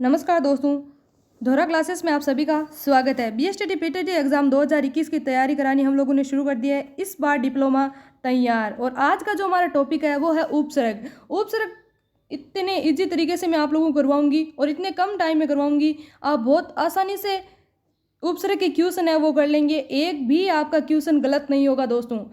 नमस्कार दोस्तों, दोहरा क्लासेस में आप सभी का स्वागत है। बीएसटीटी पीटीटी एग्ज़ाम 2021 की तैयारी करानी हम लोगों ने शुरू कर दिया है। इस बार डिप्लोमा तैयार। और आज का जो हमारा टॉपिक है वो है उपसर्ग। उपसर्ग इतने इजी तरीके से मैं आप लोगों को करवाऊंगी और इतने कम टाइम में करवाऊंगी, आप बहुत आसानी से उपसर्ग के क्वेश्चन है वो कर लेंगे। एक भी आपका क्वेश्चन गलत नहीं होगा दोस्तों।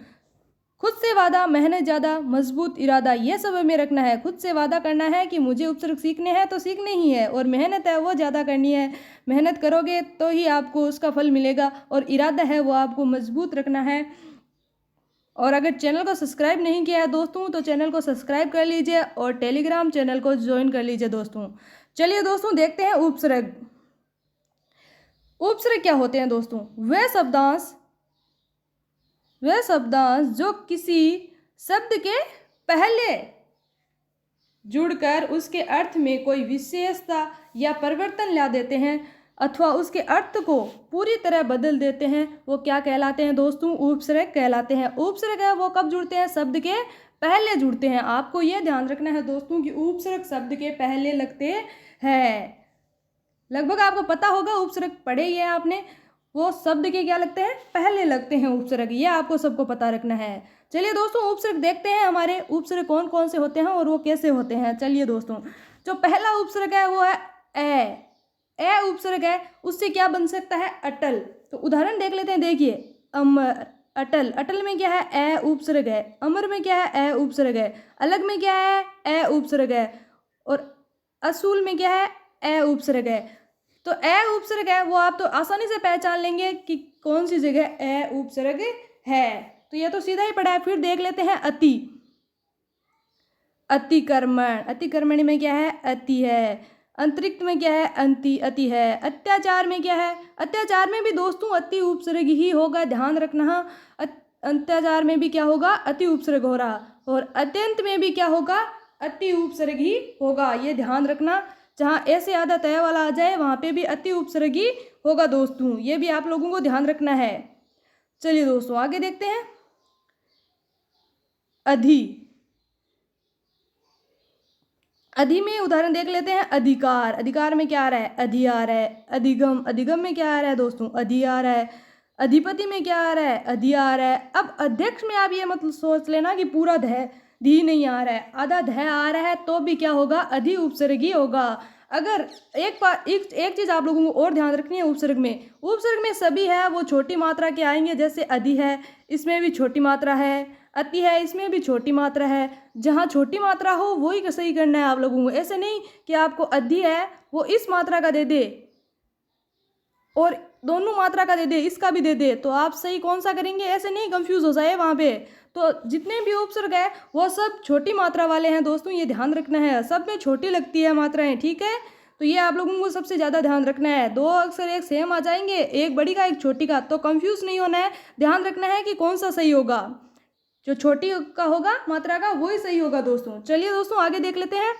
खुद से वादा, मेहनत ज़्यादा, मजबूत इरादा, ये सब हमें रखना है। खुद से वादा करना है कि मुझे उपसर्ग सीखने हैं तो सीखने ही है, और मेहनत है वो ज़्यादा करनी है। मेहनत करोगे तो ही आपको उसका फल मिलेगा, और इरादा है वो आपको मजबूत रखना है। और अगर चैनल को सब्सक्राइब नहीं किया है दोस्तों तो चैनल को सब्सक्राइब कर लीजिए और टेलीग्राम चैनल को ज्वाइन कर लीजिए दोस्तों। चलिए दोस्तों देखते हैं उपसर्ग। उपसर्ग क्या होते हैं दोस्तों? वह शब्दांश जो किसी शब्द के पहले जुड़कर उसके अर्थ में कोई विशेषता या परिवर्तन ला देते हैं अथवा उसके अर्थ को पूरी तरह बदल देते हैं, वो क्या कहलाते हैं दोस्तों? उपसर्ग कहलाते हैं। उपसर्ग है वो कब जुड़ते हैं? शब्द के पहले जुड़ते हैं। आपको यह ध्यान रखना है दोस्तों कि उपसर्ग शब्द के पहले लगते हैं। लगभग आपको पता होगा, उपसर्ग पढ़े ही है आपने। वो शब्द के क्या लगते हैं? पहले लगते हैं उपसर्ग। ये आपको सबको पता रखना है। चलिए दोस्तों उपसर्ग देखते हैं हमारे उपसर्ग कौन कौन से होते हैं और वो कैसे होते हैं। चलिए दोस्तों, जो पहला उपसर्ग है वो है ए उपसर्ग है। उससे क्या बन सकता है? अटल। तो उदाहरण देख लेते हैं। देखिए, अमर, अटल। अटल में क्या है? ए उपसर्ग है। अमर में क्या है? ए उपसर्ग है। अलग में क्या है? ए उपसर्ग है। और असूल में क्या है? ए उपसर्ग है। तो ए उपसर्ग है वो आप तो आसानी से पहचान लेंगे कि कौन सी जगह ए उपसर्ग है। तो ये तो सीधा ही पड़ा है। फिर देख लेते हैं अति। अतिक्रमण। अतिक्रमण में क्या है? अति है। अंतरिक्ष में क्या है? अति है। अत्याचार में क्या है? अत्याचार में भी दोस्तों अति उपसर्ग ही होगा, ध्यान रखना। अत्याचार में भी क्या होगा? अति उपसर्ग हो रहा। और अत्यंत में भी क्या होगा? अति उपसर्ग ही होगा, ये ध्यान रखना। जहाँ ऐसे आधा तय वाला आ जाए वहाँ पे भी अति उपसर्ग ही होगा दोस्तों, ये भी आप लोगों को ध्यान रखना है। चलिए दोस्तों आगे देखते हैं। अधि। अधि में उदाहरण देख लेते हैं। अधिकार। अधिकार में क्या आ रहा है? अधि आ रहा है। अधिगम। अधिगम में क्या आ रहा है दोस्तों? अधि आ रहा है। अधिपति में क्या आ रहा है? अधि आ रहा है। अब अध्यक्ष में आप ये मतलब सोच लेना कि पूरा ध धी नहीं आ रहा है, आधा ध आ रहा है, तो भी क्या होगा? अधि उपसर्ग ही होगा। अगर एक चीज आप लोगों को और ध्यान रखनी है उपसर्ग में। उपसर्ग में सभी है वो छोटी मात्रा के आएंगे। जैसे अधि है, इसमें भी छोटी मात्रा है। अति है, इसमें भी छोटी मात्रा है। जहाँ छोटी मात्रा हो वही सही करना है आप लोगों को। ऐसे नहीं कि आपको अधि है वो इस मात्रा का दे दे और दोनों मात्रा का दे दे, इसका भी दे दे, तो आप सही कौन सा करेंगे? ऐसे नहीं, कंफ्यूज हो जाए वहाँ पे। तो जितने भी उपसर्ग है वो सब छोटी मात्रा वाले हैं दोस्तों, ये ध्यान रखना है। सब में छोटी लगती है मात्राएं, ठीक है? तो ये आप लोगों को सबसे ज़्यादा ध्यान रखना है। दो अक्षर एक सेम आ जाएंगे, एक बड़ी का एक छोटी का, तो कंफ्यूज नहीं होना है। ध्यान रखना है कि कौन सा सही होगा। जो छोटी का होगा मात्रा का वही सही होगा दोस्तों। चलिए दोस्तों आगे देख लेते हैं।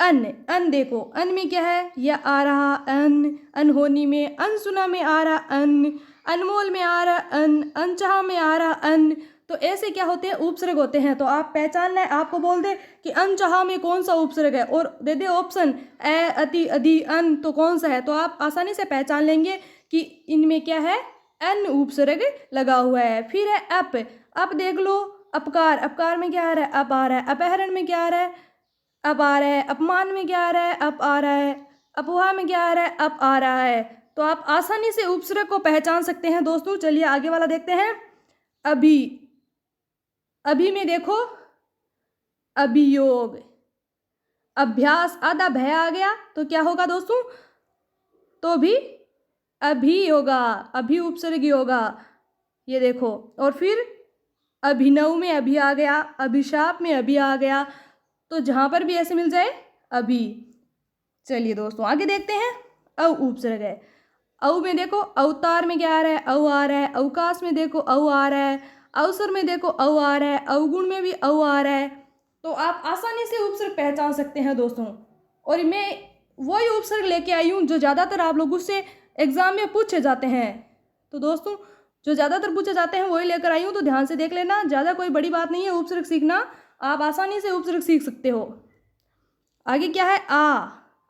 अन। अन देखो, अन में क्या है? यह आ रहा अन। अनहोनी में, अनसुना में आ रहा अन। अनमोल में आ रहा अन। अनचाहा में आ रहा अन। तो ऐसे क्या होते हैं? उपसर्ग होते हैं। तो आप पहचानना है, आपको बोल दे कि अनचाहा में कौन सा उपसर्ग है और दे दे ऑप्शन ए, अति, अधि, अन, तो कौन सा है, तो आप आसानी से पहचान लेंगे कि इनमें क्या है? अन उपसर्ग लगा हुआ है। फिर है अप। अप देख लो, अपकार। अपकार में क्या आ रहा है? अप आ रहा है। अपहरण में क्या आ रहा है? अप आ रहा है। अपमान में क्या आ रहा है? अप आ रहा है। अफवाह में क्या आ रहा है? अप आ रहा है। तो आप आसानी से उपसर्ग को पहचान सकते हैं दोस्तों। चलिए आगे वाला देखते हैं। अभी। अभी में देखो, अभियोग। अभ्यास, आधा भय आ गया तो क्या होगा दोस्तों? तो भी अभी होगा, अभी उपसर्ग ही होगा। ये देखो। और फिर अभिनव में अभी आ गया, अभिशाप में अभी आ गया, तो जहां पर भी ऐसे मिल जाए अभी। चलिए दोस्तों आगे देखते हैं। अ उपसर्ग है। औ में देखो, अवतार में क्या आ रहा है? औ आ रहा है। अवकाश में देखो औ आ रहा है। अवसर में देखो औ आ रहा है। अवगुण में भी औ आ रहा है। तो आप आसानी से उपसर्ग पहचान सकते हैं दोस्तों। और मैं वही उपसर्ग लेके आई हूँ जो ज़्यादातर आप लोगों से एग्जाम में पूछे जाते हैं। तो दोस्तों जो ज़्यादातर पूछे जाते हैं वही लेकर आई हूँ, तो ध्यान से देख लेना। ज़्यादा कोई बड़ी बात नहीं है उपसर्ग सीखना, आप आसानी से उपसर्ग सीख सकते हो। आगे क्या है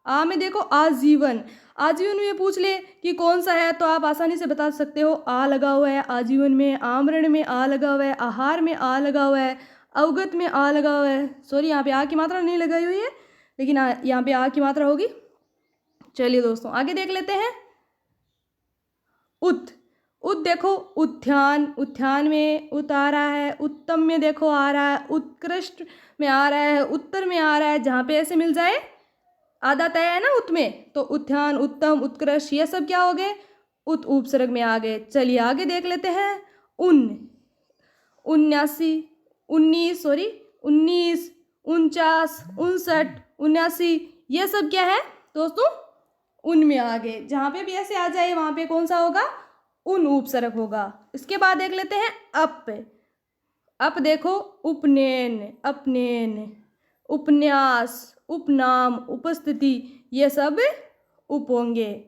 आ में देखो आजीवन। आजीवन में पूछ ले कि कौन सा है तो आप आसानी से बता सकते हो, आ लगा हुआ है आजीवन में, आमरण में आ लगा हुआ है, आहार में आ लगा हुआ है, अवगत में आ लगा हुआ है। सॉरी, यहाँ पे आ की मात्रा नहीं लगाई हुई है, लेकिन यहाँ पे आ की मात्रा होगी। चलिए दोस्तों आगे देख लेते हैं। उत देखो उद्यान, उद्यान में उत आ रहा है, उत्तम में देखो आ रहा है, उत्कृष्ट में आ रहा है, उत्तर में आ रहा है। जहाँ पे ऐसे मिल जाए आधा तय है ना उत में, तो उद्यान, उत्तम, उत्कृष्ट ये सब क्या हो गए, उत उपसर्ग में आ गए। चलिए आगे देख लेते हैं। 79, 19, सॉरी 19, 49, 59, 79 ये सब क्या है दोस्तों, उनमें आ गए। जहाँ पे भी ऐसे आ जाए वहाँ पे कौन सा होगा, उन उपसर्ग होगा। इसके बाद देख लेते हैं अप देखो उपनयन, अपनयन, उपन्यास, उपनाम, उपस्थिति ये सब उप होंगे।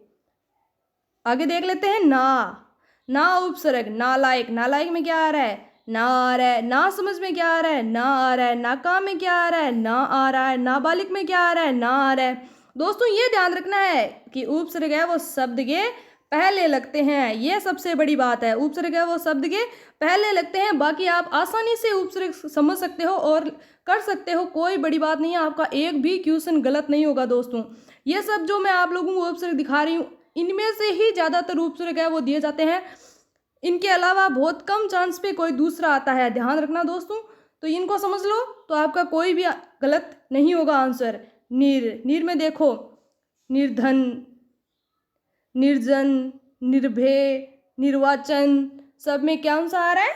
आगे देख लेते हैं ना उपसर्ग, नालायक, नालायक में क्या आ रहा है, ना आ रहा है। ना समझ में क्या आ रहा है, ना आ रहा है। नाकाम में क्या आ रहा है, ना आ रहा है। नाबालिग में क्या आ रहा है, ना आ रहा है। दोस्तों ये ध्यान रखना है कि उपसर्ग है वो शब्द के पहले लगते हैं, ये सबसे बड़ी बात है। उपसर्ग है वो शब्द के पहले लगते हैं। बाकी आप आसानी से उपसर्ग समझ सकते हो और कर सकते हो, कोई बड़ी बात नहीं है। आपका एक भी क्वेश्चन गलत नहीं होगा दोस्तों। ये सब जो मैं आप लोगों को उपसर्ग दिखा रही हूँ इनमें से ही ज़्यादातर उपसर्ग है वो दिए जाते हैं। इनके अलावा बहुत कम चांस पे कोई दूसरा आता है, ध्यान रखना दोस्तों। तो इनको समझ लो तो आपका कोई भी गलत नहीं होगा आंसर। नीर में देखो निर्धन, निर्जन, निर्भय, निर्वाचन सब में क्या आंसर आ रहा है,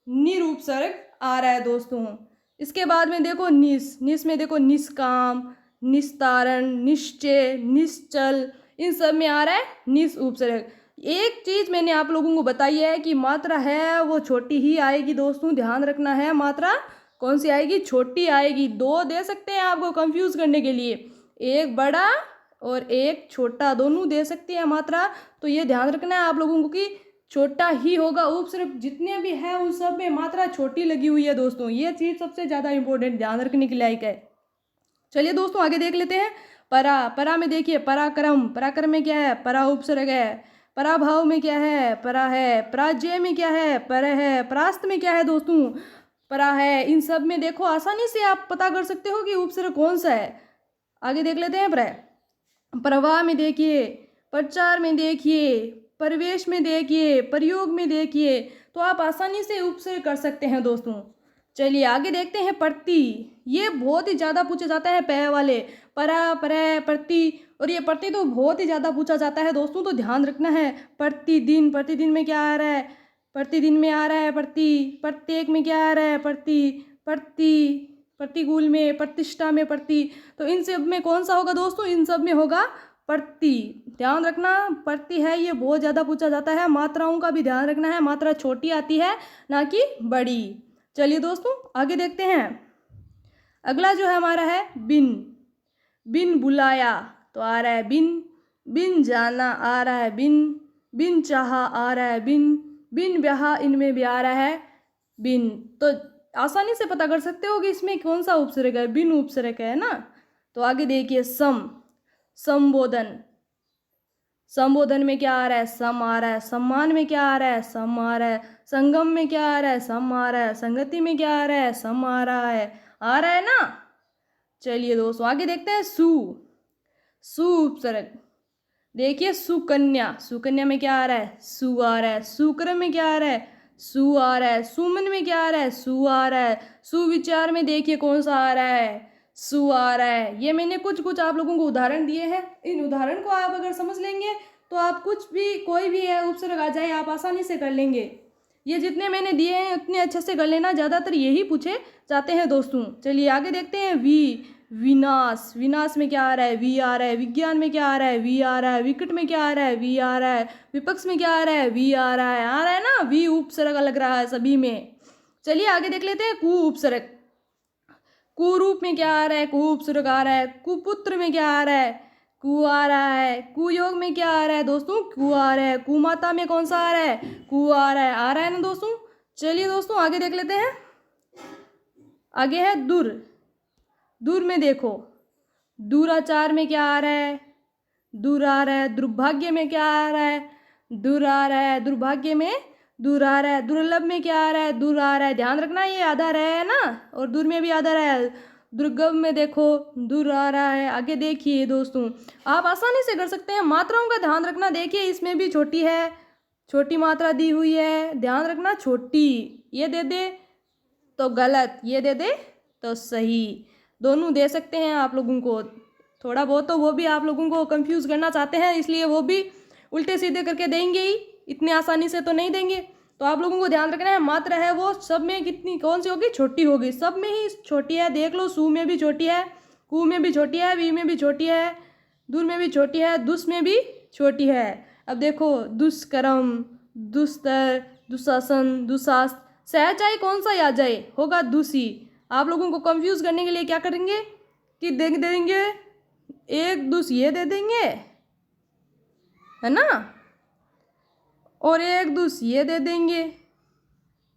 निर उपसर्ग आ रहा है दोस्तों। इसके बाद में देखो निस में देखो निष्काम, निस्तारण, निश्चय, निश्चल इन सब में आ रहा है निस उपसर्ग। एक चीज मैंने आप लोगों को बताई है कि मात्रा है वो छोटी ही आएगी दोस्तों, ध्यान रखना है। मात्रा कौन सी आएगी, छोटी आएगी। दो दे सकते हैं आपको कंफ्यूज करने के लिए, एक बड़ा और एक छोटा, दोनों दे सकते हैं मात्रा। तो ये ध्यान रखना है आप लोगों को कि छोटा ही होगा उपसर्ग, जितने भी है उन सब में मात्रा छोटी लगी हुई है दोस्तों। ये चीज सबसे ज्यादा इंपॉर्टेंट ध्यान रखने के लायक है। चलिए दोस्तों आगे देख लेते हैं। परा में देखिए पराक्रम, पराक्रम में क्या है, परा उपसर्ग है। पराभाव में क्या है, परा है। पराजय में क्या है, पर है। परास्त में क्या है दोस्तों, परा है। इन सब में देखो आसानी से आप पता कर सकते हो कि उपसर्ग कौन सा है। आगे देख लेते हैं। प्रवाह में देखिए, प्रचार में देखिए, परिवेश में देखिए, प्रयोग में देखिए, तो आप आसानी से उपसर्ग कर सकते हैं दोस्तों। चलिए आगे देखते हैं। प्रति, ये बहुत ही ज़्यादा पूछा जाता है पै वाले, परा, पर, प्रति। और ये प्रति तो बहुत ही ज़्यादा पूछा जाता है दोस्तों, तो ध्यान रखना है। प्रतिदिन, प्रतिदिन में क्या आ रहा है, प्रतिदिन में आ रहा है प्रति। प्रत्येक में क्या आ रहा है, प्रति। प्रतिकूल में, प्रतिष्ठा में प्रति। तो इन सब में कौन सा होगा दोस्तों, इन सब में होगा प्रति। ध्यान रखना प्रति है ये बहुत ज़्यादा पूछा जाता है। मात्राओं का भी ध्यान रखना है, मात्रा छोटी आती है ना कि बड़ी। चलिए दोस्तों आगे देखते हैं। अगला जो है हमारा है बिन बुलाया तो आ रहा है बिन जाना आ रहा है बिन चाहा आ रहा है बिन ब्याह इनमें भी आ रहा है बिन। तो आसानी से पता कर सकते हो कि इसमें कौन सा उपसर्ग है, बिन उपसर्ग है ना। तो आगे देखिए संबोधन में क्या आ रहा है, सम आ रहा है। सम्मान में क्या आ रहा है, सम आ रहा है। संगम में क्या आ रहा है, सम आ रहा है। संगति में क्या आ रहा है, सम आ रहा है ना। चलिए दोस्तों आगे देखते हैं। सु उपसर्ग देखिए, सुकन्या में क्या आ रहा है, सु आ रहा है। सुक्रम में क्या आ रहा है, सु आ रहा है। सुमन में क्या आ रहा है, सु आ रहा है। सुविचार में देखिए कौन सा आ रहा है, सु आ रहा है। ये मैंने कुछ आप लोगों को उदाहरण दिए हैं, इन उदाहरण को आप अगर समझ लेंगे तो आप कुछ भी कोई भी है उपसर्ग आ जाए आप आसानी से कर लेंगे। ये जितने मैंने दिए हैं उतने अच्छे से कर लेना, ज़्यादातर यही पूछे जाते हैं दोस्तों। चलिए आगे देखते हैं। विनाश में क्या आ रहा है, वी आ रहा है। विज्ञान में क्या आ रहा है, वी आ रहा है। विकट में क्या आ रहा है, वी आ रहा है। विपक्ष में क्या आ रहा है, वी आ रहा है ना। वी उपसर्ग लग रहा है सभी में। चलिए आगे देख लेते हैं। कु उपसर्ग, कुरूप में क्या आ रहा है, कु उपसर्ग आ रहा है। कुपुत्र में क्या आ रहा है, कु आ रहा है। कुयोग में क्या आ रहा है दोस्तों, कु आ रहा है। कुमाता में कौन सा आ रहा है, कु आ रहा है ना दोस्तों। चलिए दोस्तों आगे देख लेते हैं। आगे है दूर में देखो दुराचार में क्या आ रहा है? दूर आ रहा है। दुर्भाग्य में क्या आ रहा है? दूर आ रहा है। दुर्भाग्य में दूर आ रहा है। दुर्लभ में क्या आ रहा है? दूर आ रहा है। ध्यान रखना, ये आधार है ना, और दूर में भी आधार है। दुर्गम में देखो दूर आ रहा है। आगे देखिए दोस्तों, आप आसानी से कर सकते हैं। मात्राओं का ध्यान रखना, देखिए इसमें भी छोटी है, छोटी मात्रा दी हुई है, ध्यान रखना छोटी। ये दे दे तो गलत, ये दे दे तो सही, दोनों दे सकते हैं आप लोगों को। थोड़ा बहुत तो वो भी आप लोगों को कंफ्यूज करना चाहते हैं, इसलिए वो भी उल्टे सीधे करके देंगे ही, इतनी आसानी से तो नहीं देंगे। तो आप लोगों को ध्यान रखना है, मात्रा है वो सब में कितनी कौन सी होगी? छोटी होगी। सब में ही छोटी है, देख लो, सु में भी छोटी है, कु में भी छोटी है, वी में भी छोटी है, दूर में भी छोटी है, दुस में भी छोटी है। अब देखो, दुष्कर्म, दुस्तर, दुशासन, दुशास्त्र, सहचाई कौन सा आ जाए? होगा दूसी। आप लोगों को कंफ्यूज करने के लिए क्या करेंगे कि दे देंगे एक दूस, ये दे देंगे, है ना, और एक दूस ये दे देंगे,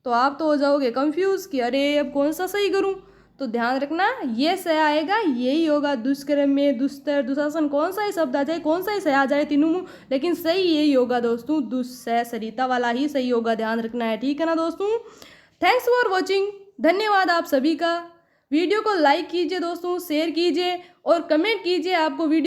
तो आप तो हो जाओगे कंफ्यूज कि अरे अब कौन सा सही करूं। तो ध्यान रखना, ये सही आएगा, यही होगा। दुष्कर्म में दुस्तर, दुशासन, कौन सा ही शब्द आ जाए, कौन सा ही सही आ जाए तीनों में, लेकिन सही यही होगा दोस्तों, दुस्सह सरिता वाला ही सही होगा। ध्यान रखना है, ठीक है ना दोस्तों। थैंक्स फॉर वॉचिंग, धन्यवाद आप सभी का। वीडियो को लाइक कीजिए दोस्तों, शेयर कीजिए और कमेंट कीजिए आपको वीडियो